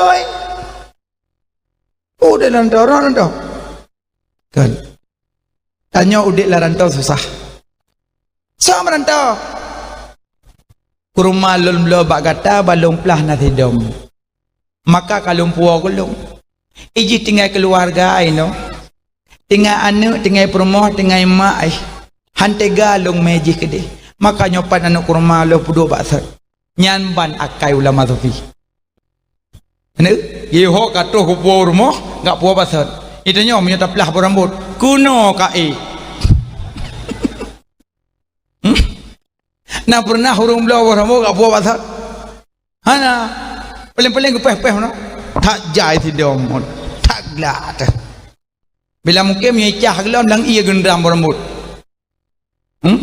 oi udah rantau rantau kan tanya udah lah rantau susah sama rantau kurma lum lo bak kata balung pelah nasi dom maka kalung puak kulung iji tinggal keluarga ai no tinggal anak tinggal perumah tinggal mak ai hantai galung meji kede maka nyopan anak kurma lo pudu baksa nyan ban akai ulama sufi ne yeho katuh kupu rumah ngak puas baksa itu nyom nyata pelah berambut kuno kai na pernah hurung belau berambut ngak puas baksa hana paling-paling kepeh-peh no tak jai si dom tak glat bila mungkin menyecah gelon lang ia gendam berambut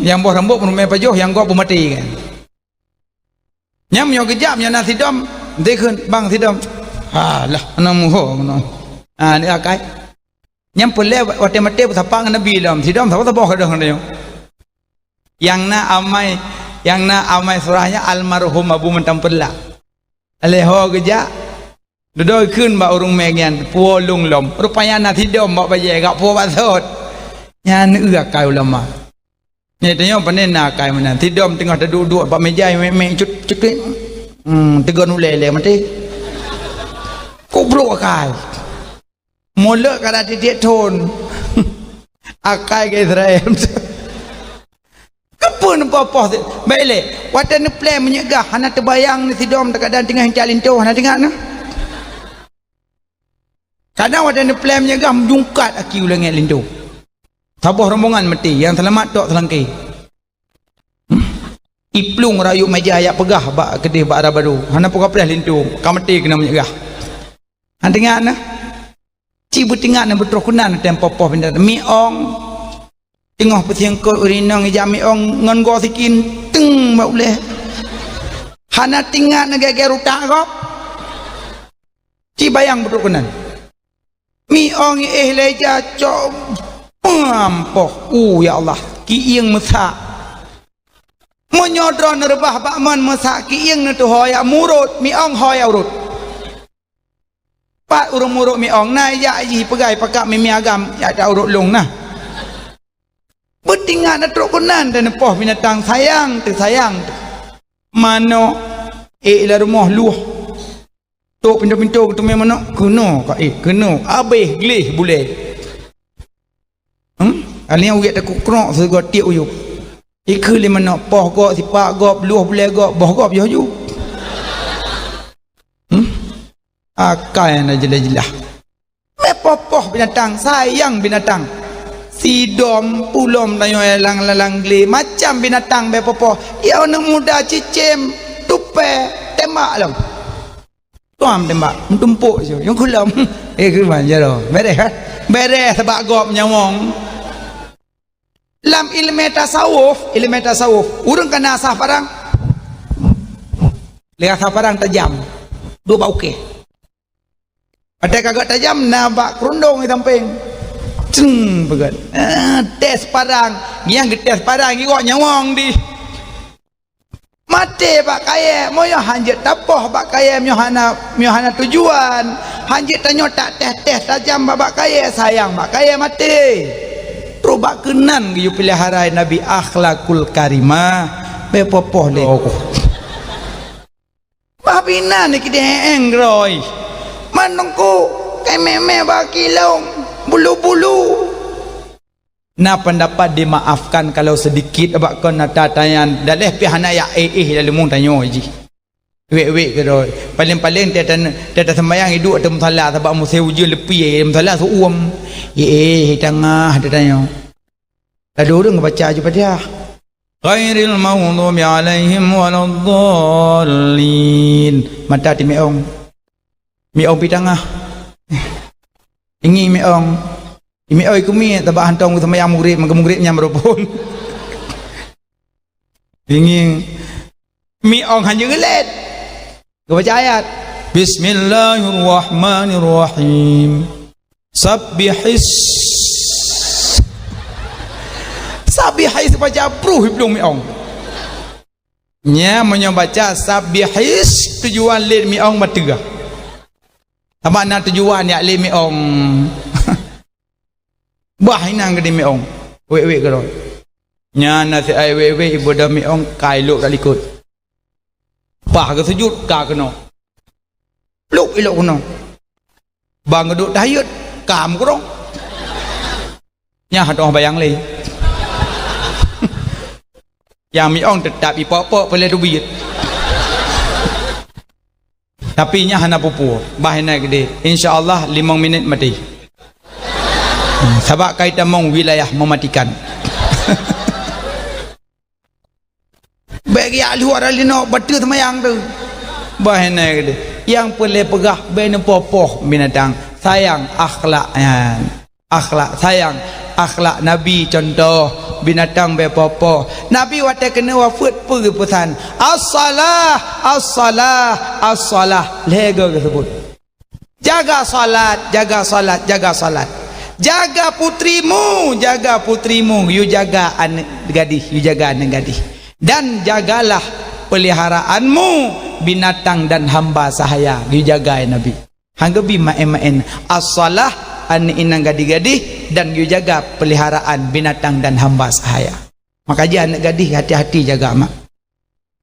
yang buah rambut pun main pajuh yang gua pun mati kan nyam nyo kejap nya nasi dom dekun bang si dom halah anamu ho no ni akai nyam pule wate mate sapang nabi dom si dom apa boh kadang dia yang na amai surahnya almarhum Abu Mentampela aleho kejap dodoi kun ba urung megian puolung lom rupanya nasi dom ba baje gak puo basot nya nu akai ulama ni tanya panen nak kai mana tidom tengah duduk pak meja mek cut tegon ulele mati kubruk kai molek kada titik ton akai ke Israel kepun apa-apa baiklah watan plan menyegah hana terbayang ni tidom terkadang tengah hincalin tu hana tengok nah kadang watan plan menyegah menjungkat aki ulang lindu sabuh rombongan mati yang selamat tok selangki iplung rayu meja ayak pegah bak kedih bak arah baru hana pukul pelah lintu kau mati kena menyegah han tengok nah cibu tengok nah betul kunan tempo poh pindah mi ong tengah petiang ko urinong ijam mi ong ngon go sikin teng mak boleh hana tengok nah geger utak kau ci bayang betul kunan mi ong leja cok mampoh ya Allah kiing mesak menyodron rebah bakman mesak kiing tu hoya murut mi ong hoya urut pak urut murut mi ong na ya ji pegai pakak mi agam ya tak urut long nah betingan na truk kunan dan poh binatang sayang mano la rumah luah tok pintu-pintu tu memang kuno ka kuno abih glih boleh alih uyak tak krok sego tiuk uyuk ikut lima nak poh gok sipak gok luah boleh gok boh gok yo yu akai na jelah-jelah mepopoh binatang sayang binatang sidom pulom dayo lalang gle macam binatang mepopoh ya anak muda cicim tupe tembak lam tuam tembak mentumpuk je yang kulam ke manja ro beres sebab gop nyawong lam ilmu tasawuf urang kena asah parang lihat asah parang tajam dua bau ke ada kagak tajam na bak kerundung di samping ceng begat tes parang yang tes parang gigok nyawang di mati bak kaya moyo hanjit tapoh bak kaya miohana tujuan hanjit tanyo tak tes tajam bak kaya sayang bak kaya mati robak kenan yu peliharai Nabi akhlakul karimah bepopoh le babina ni kide engroy manungku kai meme bakilong bulu-bulu na pendapat dimaafkan kalau sedikit abak kon natayan daleh pihana ya dalam mung tanyo ji wek ke doi paling-paling dia sembayang hidup atau musalla sebab musim uji lepi musalla suum tengah dia tanya lalu orang baca je pada ghairil maghdubi alaihim waladdallin mata ti meong pi tengah ingi meong oi kumi tabak hantong sembayang maghrib nyam ropon ingi meong hanya gelet kau baca ayat Bismillahirrahmanirrahim Sabbihis baca pruh belum miong nya menyobaca sabbihis tujuan lid miong batega Sama nak tujuan ya le meong. Bah inang ke di meong. Wek ke ron. Nya na si ai wek ibu dah meong kai luk dak likut. Bah ke sujud ka kena. Luk ilok kena. Bang duduk tahiyat kam kurang. Nya hadoh bayang le. Yang meong tetap ipok-pok boleh duit. Tapi nya hana pupu bahina gede insyaallah 5 minit mati sebab kaitan mong wilayah mematikan bagi ahli waralino betul semayang tu bahina gede yang boleh pegah bena popoh binatang sayang akhlak sayang akhlak nabi contoh binatang bepopo nabi wate kena wafat pergi pesan as-salah lega tersebut jaga salat jaga putrimu you jaga anak gadis dan jagalah peliharaanmu binatang dan hamba sahaya you jaga ya nabi hanggabi ma'en as-salah anak inang gadis dan you jaga peliharaan binatang dan hamba sahaya. Maka dia anak gadis hati-hati jaga mak.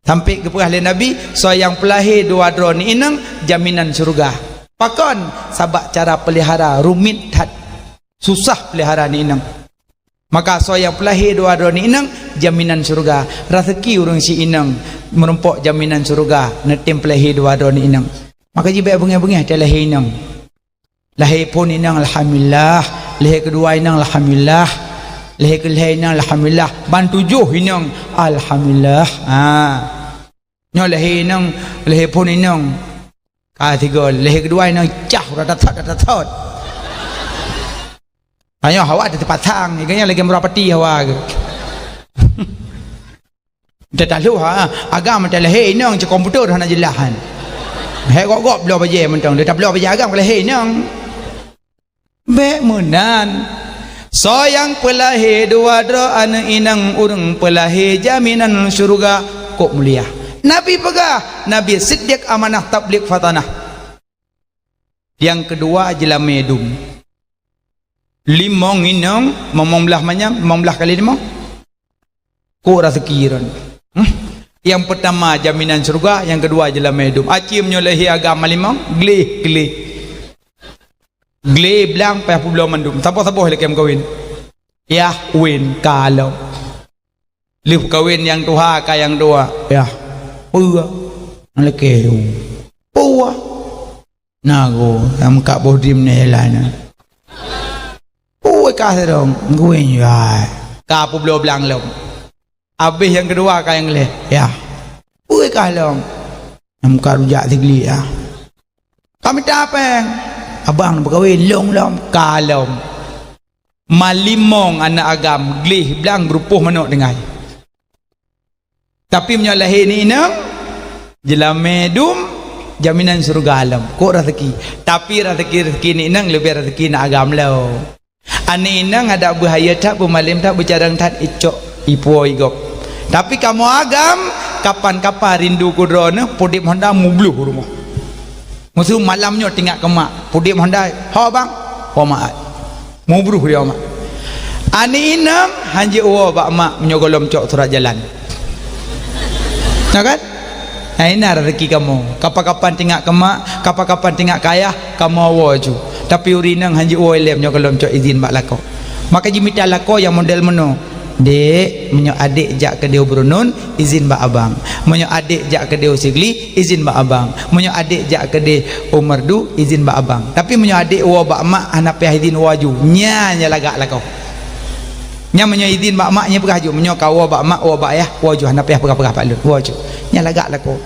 Sampai ke ahli Nabi so yang pelahir dua drone inang jaminan surga. Pakon sabak cara pelihara rumit hat susah pelihara ni inang. Maka so yang pelahir dua drone inang jaminan surga. Rezeki urang si inang merumpok jaminan surga netim pelahir dua drone inang. Maka jibai bunga-bunga dia lahir inang. Lahir pun inang alhamdulillah, lahir kedua inang alhamdulillah, lahir kelihai inang alhamdulillah, ban 7 inang alhamdulillah. Nyo lahir inang, lahir pun inang ketiga, lahir kedua inang cah ratat. Ayo hawa ada tempat sang, iganya lagi merapati hawa ke. Dia tahu agam dia lahir inang cek komputer hana jelahan. Hei gok belah baje mentang dia tak belah baje agam lahir inang. Bek menan so yang pelahir dua dra anak inang urang pelahir jaminan syurga kok mulia nabi pegah nabi siddiq amanah tabligh fatanah yang kedua jelam medum 5 inang momong belah manyang 15 kali 5 kok rezekiran yang pertama jaminan syurga yang kedua jelam medum acim nyolehi agama 5 glih Glay bilang payah pulau mandum. Siapa-siapa boleh kawin? Ya, win kalau. Liu kawin yang tuha ka yang dua. Ya. Pua. Lekeu. Pua. Nago, am kak bodim ne helana. Pua ka sedong, guin ya. Ka pulau bilang long. Habis yang kedua ka yang le. Ya. Pua ka long. Am kak rujak tigli ya. Kami tapeng. Abang berkahwin long kalom malimong anak agam glih belang berupuh manok dengai tapi menyalahi ni inang jelam medum jaminan surga alam kok rezeki tapi rezeki ni inang lebih rezeki nak agam lo ani inang ada bahaya tak bermalim tak bercadang tak icok ipo igop tapi kamu agam kapan-kapan rindu kudrona podip Honda mubluh rumah musuh malamnya tinggal ke mak pudip Honda ha bang ha mak mubruh dia mak ani inam hanji uwa bak mak menyogolom cok surat jalan nah kan nah ini rezeki kamu kapan-kapan tinggal ke mak kapan-kapan tinggal kaya kamu awa ju tapi urinang hanji uwa ilem menyogolom cok izin bak lako maka jimita lako yang model meno dek menyo adik jak ke dia berunun izin bak abang menyo adik jak ke dia sigli izin bak abang menyo adik jak ke dia umardu izin bak abang tapi menyo adik wa bak mak hanapi izin waju nya lagak lah kau nya menyo izin bak mak nya peraju menyo kau wa bak mak wa bak ayah waju hanapi perah-perah pak lu waju nya lagak lah kau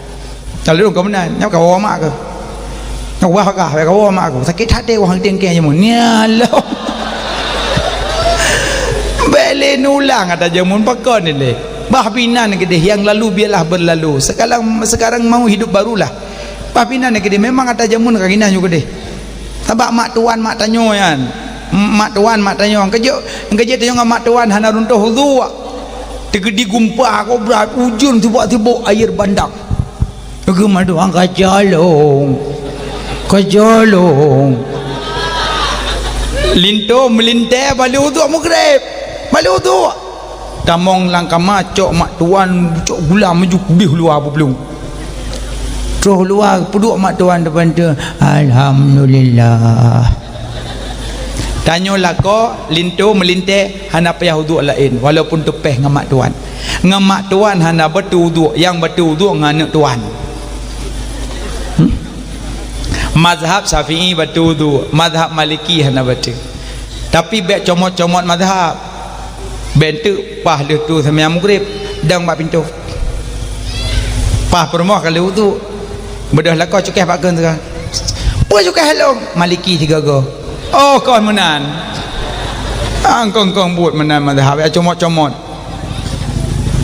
kalau kau benar nya kau wa mak ke kau wa kah kau wa mak aku sakit hati wang tengke nya nya lo beli nulang ada jamun pakon ni le bah pinan gede yang lalu biarlah berlalu sekarang mau hidup barulah bah pinan gede memang ada jamun kagina juga deh tabak mak tuan mak tanyo yan mak tuan mak tanyo kerja tanyo mak tuan hana runtuh hudu tegedi gumpah kau berat ujun tiba-tiba air bandang kemadu angkat jalong kejolong linto melintai balik uduk maghrib balik uduk tamong lang kamacok mak tuan cok gula maju kubih luar apa belum terus luar puduk mak tuan depan tu alhamdulillah tanyalah ko linto melintai hana payah uduk lain walaupun tepeh dengan mak tuan hana betul uduk yang betul uduk dengan anak tuan mazhab Syafi'i betul uduk mazhab Maliki hana betul tapi bek comot-comot mazhab bentuk pah le tu sembahyang maghrib dang mak pintu pah permoh kalau uduk bedah lah kau cukeh pak kan sekarang apa cukeh halong Maliki tiga go oh kau menan kong buat menan mazhab ya comot-comot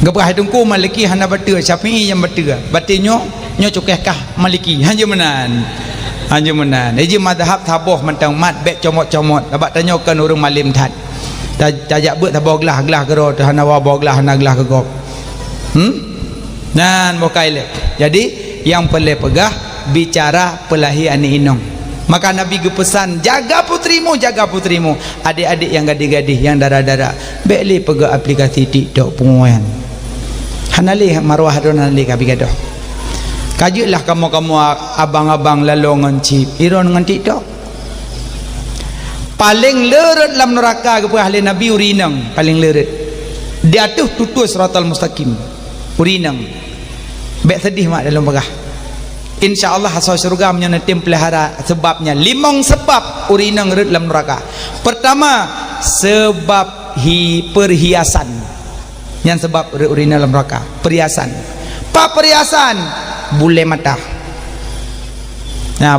gebrah tungku Maliki hana betul Syafi'i yang betul batinyo nyo cukeh kah Maliki hanya menan eji mazhab taboh mentang mat bek comot-comot abak tanyakan orang malim tat tajak buat taboh gelah kero hana wa gelah hana gelah ke gop nan bokai le jadi yang perlu pegah bicara pelahi ani inong maka Nabi pesan jaga putrimu adik-adik yang gadis-gadis yang darah-darah bek le pegah aplikasi TikTok penguan hanali marwah don hanali kabi gadoh kajilah kamu abang-abang lalongan cip iron dengan TikTok paling leret dalam neraka kepada ahli Nabi urinang paling leret dia tuh tutus siratal mustaqim urinang baik sedih mak dalam pegah insyaallah asal syurga menyenetim pelihara sebabnya 5 sebab urinang leret dalam neraka pertama sebab perhiasan yang sebab urinang dalam neraka perhiasan perhiasan bule mata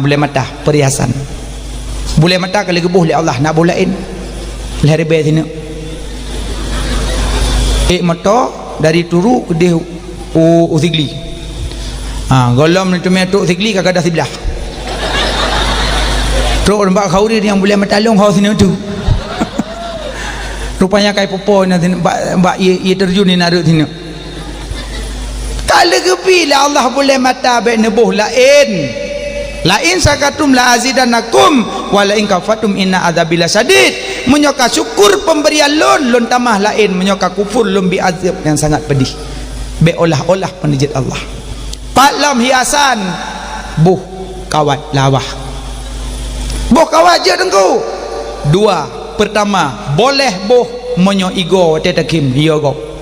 bule mata perhiasan bule mata kalau gebuh oleh Allah nak bolain lehari bayar sini mata dari turu ke dia usigli golom ni tumia tu usigli kagak ada sebelah terus nampak khauri yang bule mata long kau sini tu rupanya kayak popo ni mbak ia terjun ni narut sini kalau bila Allah boleh mata baik nebuh lain sakatum la azidanakum wala in kafatum inna adzabila sadid menyoka syukur pemberian lon tamah lain menyoka kufur lon bi azab yang sangat pedih be olah-olah penijit Allah paklam hiasan buh kawat lawah buh kawat je tengku 2 pertama boleh buh menyo igo tetakim yogo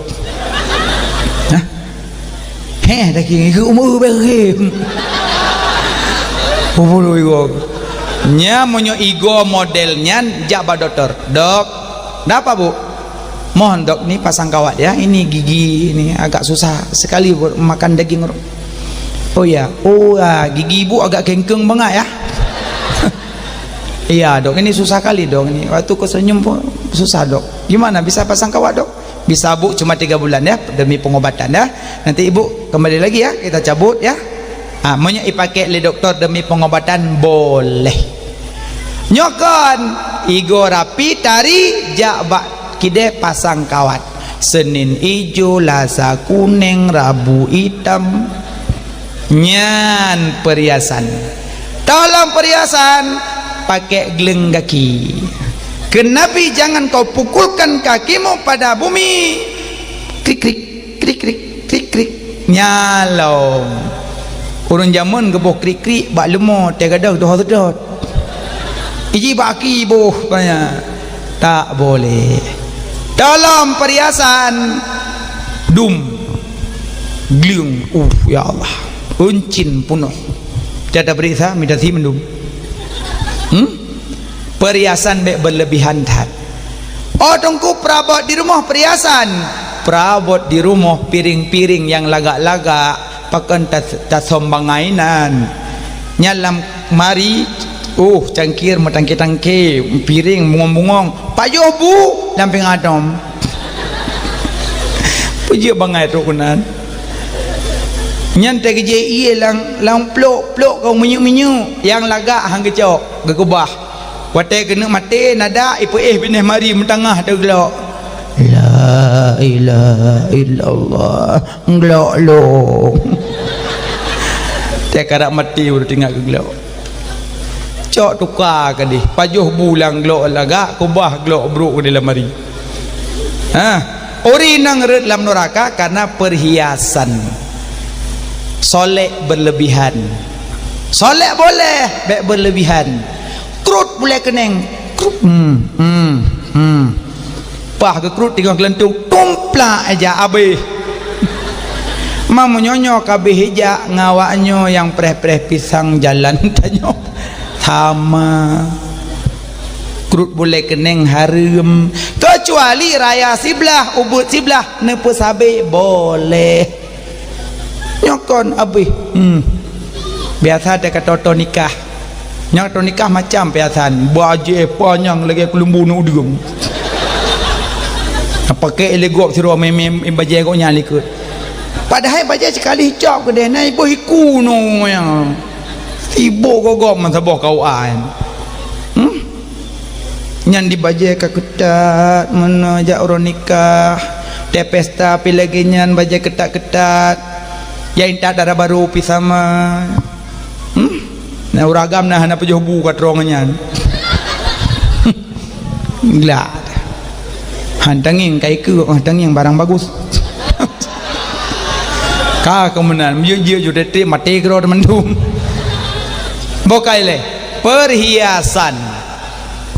dah kira ke umur berhim umur igo nya monyo igo modelnya jabah dokter dok apa bu mohon dok ni pasang kawat ya ini gigi ini agak susah sekali buat makan daging oh ya gigi ibu agak kengkeng banget ya iya dok ini susah kali dok ini waktu kau senyum pun susah dok gimana bisa pasang kawat dok bisa bu cuma 3 bulan ya demi pengobatan ya nanti ibu kembali lagi ya kita cabut ya maunya dipakai oleh doktor demi pengobatan boleh nyokon igo rapi tari jabak kide pasang kawat Senin hijau Selasa kuning Rabu hitam nyan perhiasan dalam perhiasan pakai geleng kaki Kenabi jangan kau pukulkan kakimu pada bumi krik krik krik krik krik krik nyalong urun zaman geboh krik krik bak lemot tiga dah sedot iji baki boh banyak tak boleh dalam perhiasan dum gliung ya Allah uncin punuh tiada berisa midasi mendum perhiasan berlebihan tat tungku perabot di rumah perhiasan perabot di rumah piring-piring yang lagak-lagak pakan tasombangainan nyalam mari cangkir matangki-tangki piring bungong-bungong payuh bu lamping adom puji bangai tu kunan nyantai kerja iya lang plok kau menyu-menyu yang lagak hang kecok gegubah watai kena mati nada ipu binih mari mentangah tergelak la ilaha illallah ngelak lo tak karak mati udah tinggal gelak cok tukar ke dia pajuh bulang glok lagak kubah glok bruk di lemari ori nang red dalam neraka karena perhiasan solek berlebihan solek boleh baik berlebihan krut boleh keneng krut pah ke krut tinggal kelentung tumplak aja abih mau menyonyok kabeh hijak ngawaknyo yang preh-preh pisang jalan tanyo sama krut boleh keneng harum kecuali raya siblah ubud siblah nepe sabe boleh nyokon abih biasa ada kata nikah nyok nikah macam biasan baje panjang lagi kelumbu nu udung pakai elegop siro mem baje kau nyali ke padahal baje sekali hicap ke dia naik boh iku no yang ibu gogok man sabah kau an nyan di baje ka ketat menajak orang nikah de pesta pi lagi nyan baje ketat-ketat ya inta darah baru pi sama nah uragam nah hana pejoh bu kat ronganyan gila hantanging kai ke hantanging barang bagus ka kemenan ye je de mati kro mendum bokai le perhiasan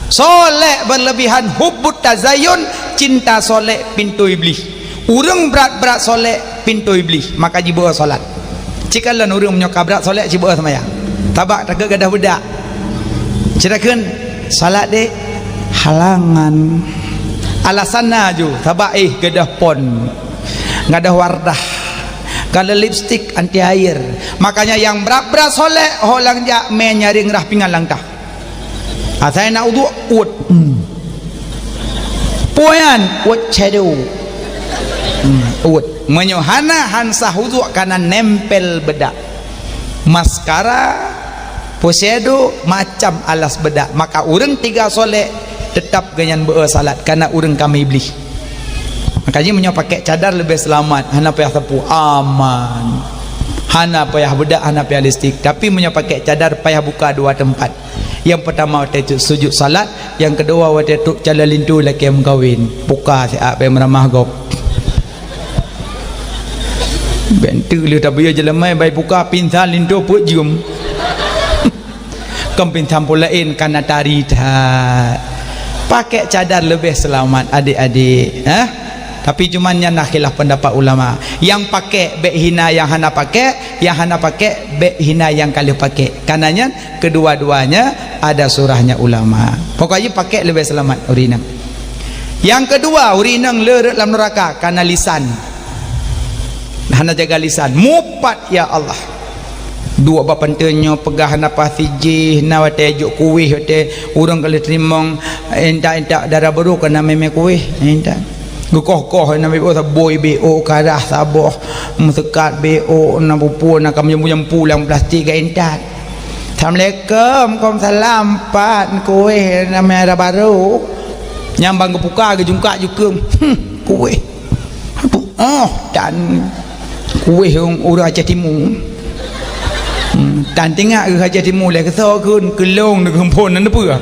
soleh berlebihan hubbut tazayun cinta soleh pintu iblis urang berat-berat soleh pintu iblis maka jiba solat cikalan urang menyokap berat soleh jiba semayang tabak tak gadah budak ceritakan salat dek halangan alasan naju tabak gadah pon gadah wardah gadah lipstick anti air makanya yang berat-berat soleh holang jak menyaring rah pingan langkah saya nak uduk ut puan ut shadow ut menyohana hansa uduk karena nempel bedak maskara posedo macam alas bedak maka urang tiga soleh tetap ganyan salat karena urang kami iblis makanya menyo pakai cadar lebih selamat hana payah tepu aman hana payah bedak hana payah listrik tapi menyo pakai cadar payah buka dua tempat yang pertama waktu sujud salat yang kedua waktu tu jalan lindu laki mengkawin buka siap payah meramah gop bentuk lu tak biar jalan mai baik buka pintar lindu put jum kempintam pulain karena tari tak pakai cadar lebih selamat adik-adik tapi cuman yang nak khilaf pendapat ulama yang pakai bek hina yang hana pakai bek hina yang kali pakai karenanya kedua-duanya ada surahnya ulama pokoknya pakai lebih selamat urinang yang kedua urinang lerut dalam neraka karena lisan hana jaga lisan mupat ya Allah dua bapantenyo pegah nafas siji na wate juk kuih wate urang kali terimong entak darah baru kena meme kuih entak gekoh-koh na bebo boy bo karah saboh mesekat bo na pupu na kam jambu yang plastik entak Assalamualaikum Waalaikumsalam pat kuih na darah baru nyambang kepuka ke jungka jukeum kuih dan kuih urang Aceh Timur dan tengok ke Aceh Timur lah kesal kun kelong nak hempon nan apa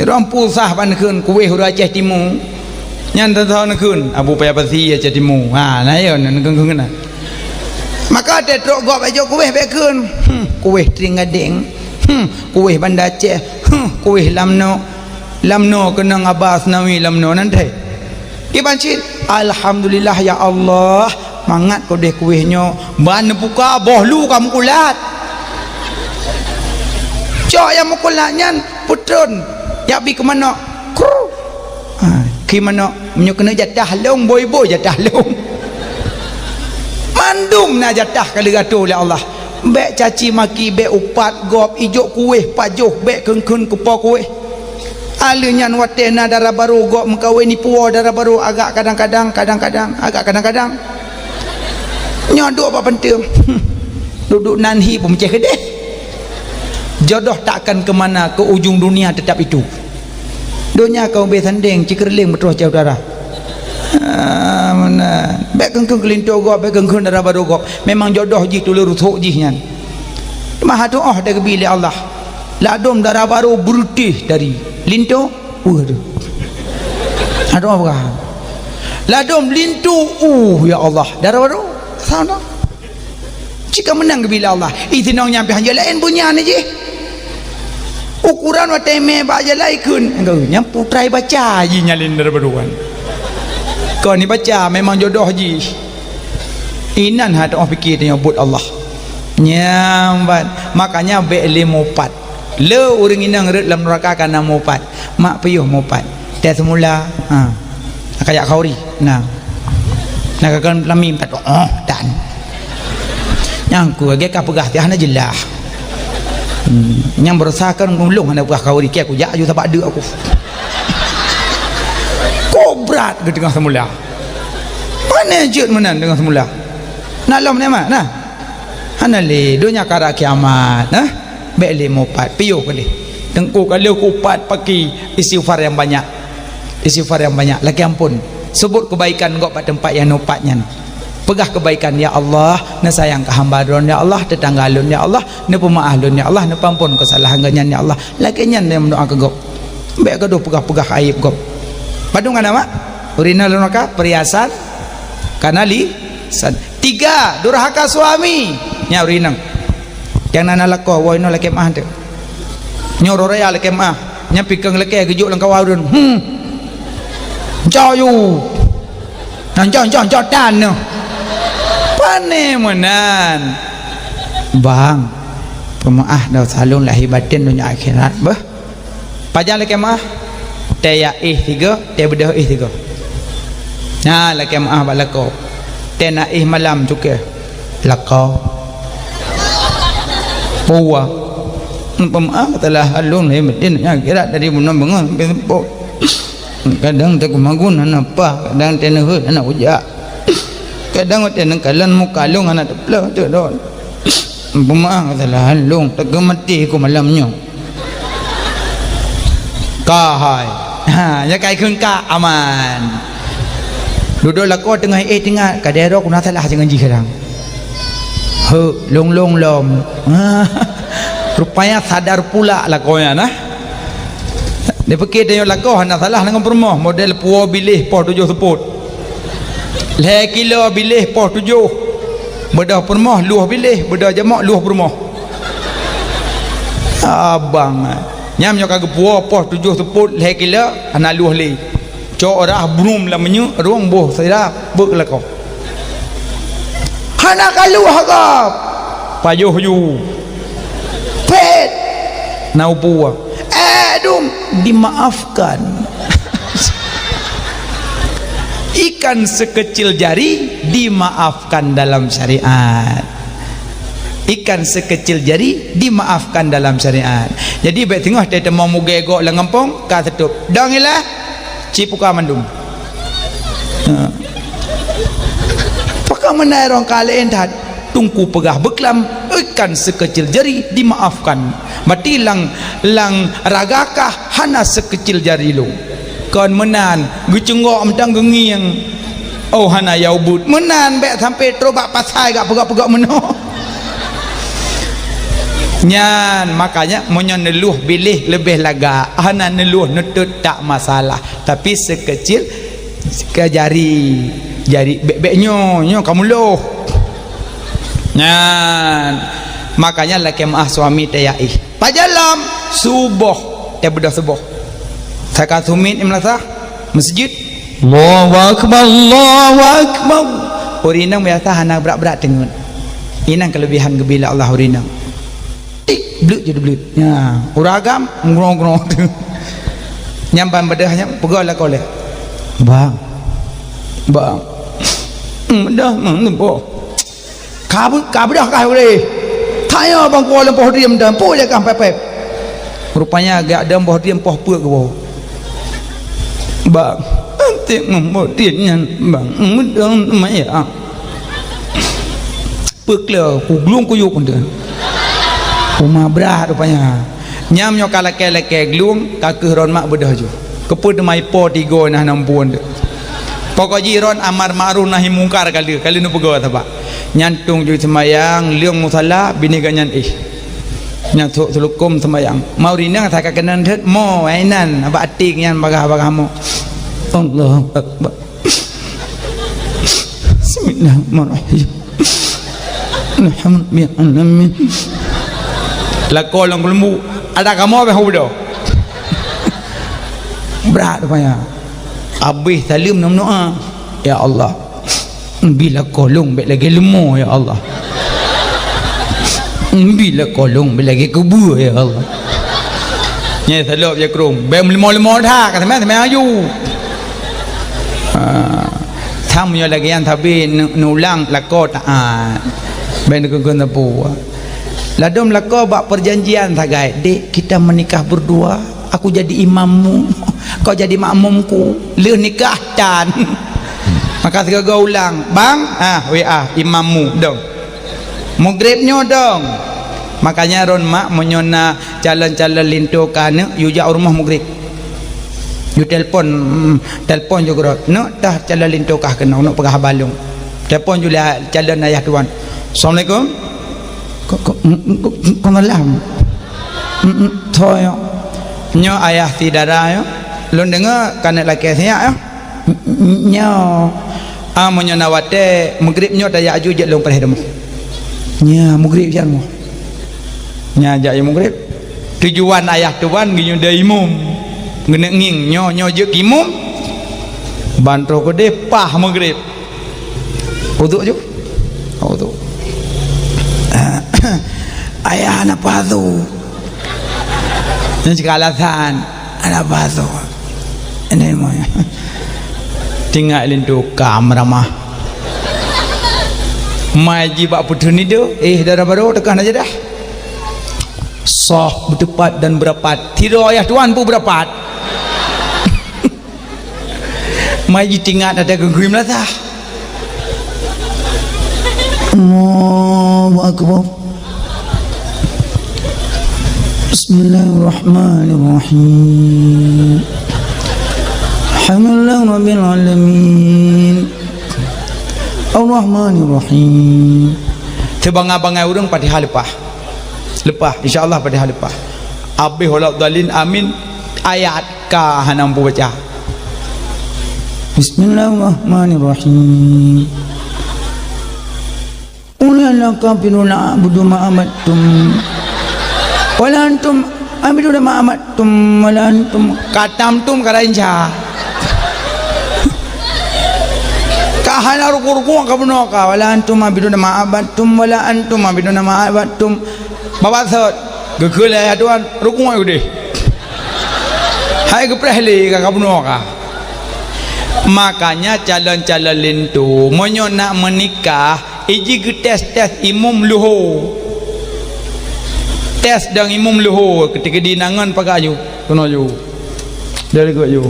orang pusah pan kun kuih urang Aceh Timur nyan tahu nak kun abu payah pasi Aceh Timur nah ya nan kun maka ada truk gop aja kuih bekun kuih tringadeng kuih Banda Aceh kuih lamno kena ngabas nawi lamno nanti ibancit alhamdulillah ya Allah mangat kau deh kuihnya ban buka bohlu kamu kulat cok yang mukulatnya putron ya bi ke mana ke mana menyo kena jatah long boy jatah long mandum na jatah kali gato oleh Allah bek caci maki bek upat gop ijuk kuih pajuh bek kengkun kupa kuih alunya watena darah baru gok mengkawin ni puwa darah baru agak kadang-kadang nyodok apa penting duduk nanhi pun macam kedeh jodoh takkan ke mana ke ujung dunia tetap itu dunia kau besanding cikerling betul jauh darah mana bek kengkeng kelinto gok bek kengkeng darah baru gok memang jodoh ji tulur rutuk ji nyan Maha doa dari bilik Allah. Ladom darah baru berutih dari lintu. Waduh. Ada apa? Ladom lintu. Ya Allah. Darah baru. Sana. Jika menang ke bilik Allah. Itu nang nyampe hanya lain punya ni je. Ukuran wa teme ba je lai kun. Engkau nyampu try baca je nyalin darah baruan. Kau ni baca memang jodoh je. Inan hati orang fikir dia buat Allah. Nyambat. Makanya be'li mopat. Le orang inang red dalam neraka kana mopat. Mak payuh mopat. Dia semula kayak kauri. Nah. Nak akan lamim tak dan. Yang ku agak pegah dia hana jelah. Yang berusahakan ngulung hana pegah kauri ki aku jak ju sebab ada aku. Kobrat ke tengah semula. Mana jut menan dengan semula. Nak lom ni mak nah. Hana le dunia kara kiamat nah. Beli mopat piyo kali. Tengku kalau kupat pakai istighfar yang banyak. Istighfar yang banyak. Lagi ampun. Sebut kebaikan kau pada tempat yang nopatnya. Pegah kebaikan ya Allah, na sayang ke hamba don ya Allah, tetangga lun ya Allah, na pemaaf lun ya Allah, na pampun kesalahan ganyan ya Allah. Lagi nyan yang mendoa ke gop. Baik ke do pegah-pegah aib gop. Padung ana mak? Urina lunaka perhiasan kanali. 3 durhaka suami. Nya urinang. Yang nana lako woi no leke mah tu. Nyoro raya leke mah. Nya pikeng leke gejuk lang kawarun. Jauh you. Nan jauh dan no. Pane menan. Bang. Pemaaf dah salun lahir batin dunia akhirat bah. Pajang leke mah. Taya 3, taya bedah 3. Nah leke mah balako. Tena malam juga lako puwa pemaaf telah halun le medin ya kira dari bunan bangun kadang tak magun apa kadang tena hu anak ujak kadang tena kalan mukalung anak tepla tu don pemaaf telah halung tak mati ku malamnya kahai ya kai khun ka aman duduk lako tengah tengah kadero kuna salah jangan jikerang long lom rupanya sadar pula lakonya nah dia fikir dia lako hana salah dengan permoh model puo bilih poh 7 seput le kilo bilih poh 7 bedah permoh luah bilih bedah jamak luah permoh abang nyam nyok ke puo poh 7 seput le kilo hana luah le cok orah brum la menyu ruang boh saya bek lako hana kalu hagap payuh yu pet nau puwa dum dimaafkan ikan sekecil jari dimaafkan dalam syariat ikan sekecil jari dimaafkan dalam syariat jadi baik tengok dia temu mugegok lengampong ka setup dangilah cipuka mandum pakai menairong kalian dah tungku pegah beklam ikan sekecil jari dimaafkan mati lang ragakah hana sekecil jari lu kon menan gucunggok mentang gengiang oh hana yaubut menan baik sampai terobak pasai gak pegak-pegak menoh nyan makanya monyo neluh bilih lebih laga hana neluh nutut tak masalah tapi sekecil ke jari bebeknya kamu loh nyan makanya laki maah suami tayai pajalam subuh dia bedah subuh saya kasumit imlasah masjid Allahu akbar urinang biasa hana berat-berat tengun inang kelebihan gebila Allah urinang blut jadi blut ya uragam ngrong-ngrong nyampan bedahnya pegalah kau leh bang dah nampo kabudah kah boleh tanya bang ko lem poh diam dan po je kah pepep rupanya agak ada poh diam poh puak ke bawah bang nanti memodiannya bang mudang maya pekla kuglung kuyuk pun dia rumah berat rupanya nyam nyok leke glung kakeh ron mak bedah ju keput mai po 3 nah 6 dia pokok jiron amar ma'ruf nahi mungkar kali nu pegawai apa nyantung ju semayang liang musalla bini ganyan nya tulukum sembayang mau rina tak kenan tet mo ainan aba atik yan bagah-bagah mo Allahu akbar bismillahirrahmanirrahim alhamdulillah la kolong lembu ada kamu apa hudo berat rupanya habis salim nam doa ya Allah bila kolong baik lagi lemu ya Allah bila kolong bila lagi kubur ya Allah nya salop je krum bem lemo tha ka thame ayu tham yo lagi yang tabi nulang lako taat ben kun tapu ladom lako bak perjanjian tagai dek kita menikah berdua aku jadi imammu kau jadi makmumku le nikah dan maka tiga ulang bang WA imammu dong maghribnya dong makanya ron mak menyona calon-calon lintukan you jak rumah maghrib you telpon juga no dah calon lintukah kena nak pegah balung telpon juga calon ayah tuan assalamualaikum kau malam thôi nyo ayah tidara yo lon dengar kana laki saya yo nyo menyona wate maghrib nyo daya aju je long perhedem nya maghrib jan mo nya jak yang maghrib tujuan ayah tuan ginyo daimum ngene nging nyo je kimum bantro ko de pah maghrib uduk ju uduk ayah ana padu yang sekalasan ana padu ini mo tinggal lindu kamramah maji bak putu ni do darah baru tekan aja dah soh bertepat dan berapat tiru ayah tuan pun berapat maji tinggal ada gegrim lah sah Allahu akbar bismillahirrahmanirrahim alhamdulillah rabbil alamin Ar-Rahmanir-Rahim. Tebangai-bangai urang Fatihah lepas insyaallah Fatihah lepas abih walad dalin amin ayat ka hanam baca Bismillahirrahmanirrahim Ulaka binuna abudu ma'amattum wala antum abudu ma'amattum wala antum katamtum karainja kahana ruku-ruku ka buno ka wala antum abiduna ma'abattum wala antum abiduna ma'abattum bawa sot gegel ya tuan ruku ayo deh hai ke prehli ka buno ka makanya calon-calon lintu monyo nak menikah iji ke tes imum luhu tes dang imum luhu ketika dinangan pagayu kono ju dari go ju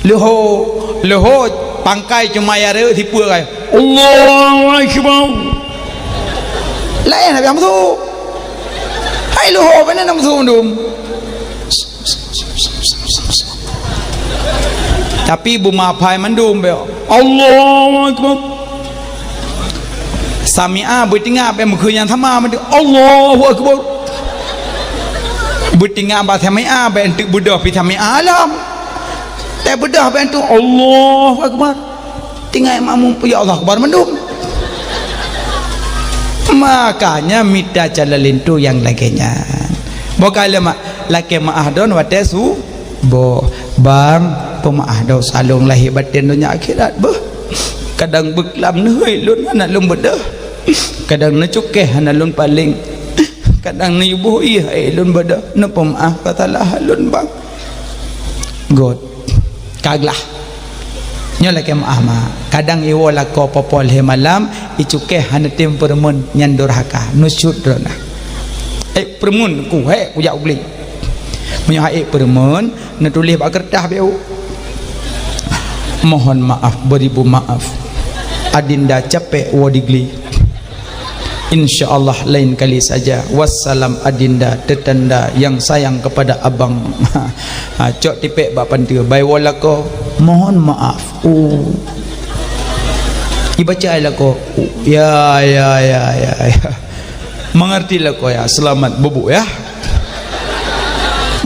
luhu pangkai cuma ya re tipu kai Allahu akbar lain habis amsu hai luho bana namsu ndum tapi bu mapai mandum be Allahu akbar sami'a bertingah be mukhu yang sama mandi Allahu akbar bertingah ba sami'a be entuk budah pi sami'a alam tak bedah bantu Allahu akbar tinggal makmum ya Allah akbar mendum makanya minta jalalin tu yang lakinya bokale mak laki maah don watesu bo bang pemaah do salung lahir batin dunia akhirat bah kadang beklam neuy lun anak lum bedah kadang necukeh anak lun paling kadang ni ibu iya lun bedah ne pemaah katalah lun bang god kaglah nyola ke maama kadang iwo lako popol he malam icuke hanetim permun nyan durhaka nusyud rona permun ku ku jak ugli punya permun netulih bak kertas beu mohon maaf beribu maaf adinda capek wodigli insyaallah lain kali saja wassalam adinda tetanda yang sayang kepada abang cok tipek bak pantiu bai walako mohon maaf dibaca lako ya Mengertilah kau ya, selamat bobo ya.